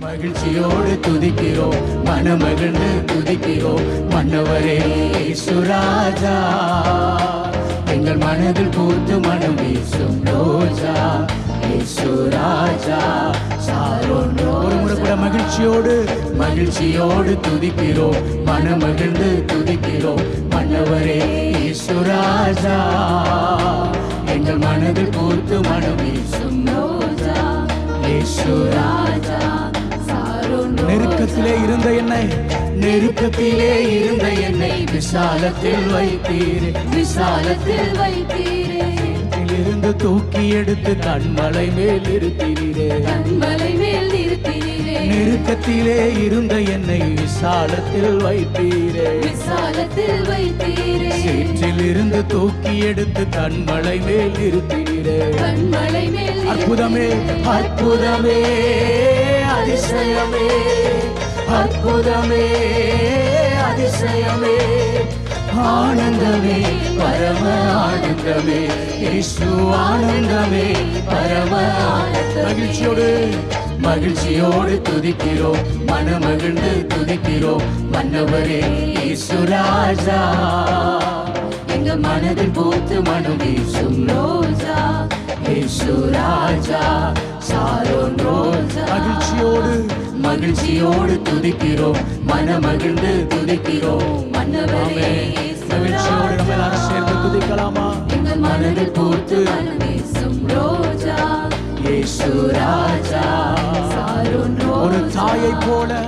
மகிழ்ச்சியோடு துதிக்கிறோம், மனமகிழ்ந்து துதிக்கிறோம். மன்னவரே இயேசு ராஜா, எங்கள் மனதில் பூத்து மனம் வீசும் ரோஜா. இயேசு ராஜா சாரோன். ஒரு முறை கூட மகிழ்ச்சியோடு துதிக்கிறோம், மனமகிழ்ந்து துதிக்கிறோம். மன்னவரே இயேசு ராஜா, எங்கள் மனதில் பூத்து மனம் வீசும் ரோஜா. இயேசு ராஜா சாரோன். நெருக்கத்திலே இருந்த என்னை விசாலத்தில் வைத்தீரே, விசாலத்தில் வைத்தீரே. இருந்து தூக்கி எடுத்து கண்மலை மேல் நிறுத்தினீரே, கண்மலை மேல் நிறுத்தினீரே. நெருக்கத்திலே இருந்த என்னை விசாலத்தில் வைத்தீரே, விசாலத்தில் வைத்தீரே. சேற்றில் இருந்து தூக்கி எடுத்து கண்மலை மேல் நிறுத்தினீரே, கண்மலை மேல். அற்புதமே அற்புதமே அதிசயமே, அற்புதமே அதிசயமே. ஆனந்தமே பரம ஆனந்தமே, இயேசு ஆனந்தமே பரம ஆனந்தமே. மகிழ்ச்சியோடு துதிக்கிறோம், மனமகிழ்ந்து துதிக்கிறோம். மன்னவரே இயேசு ராஜா, எங்கள் மனதில் பூத்து மனம் வீசும் ரோஜா. இயேசு ராஜா சாரோன் ரோஜா. மகிழ்ச்சியோடு துதிக்கிறோம், மனமகிழ்ந்து துதிக்கிறோம். மன்னவரே மகிழ்ச்சியோடு நம்ம எல்லாரும் சேர்ந்து துதிக்கலாமா? எங்கள் மனதில் பூத்து மனம் வீசும் ரோஜா. இயேசு ராஜா சாரோன் ரோஜா. ஒரு தாயை போல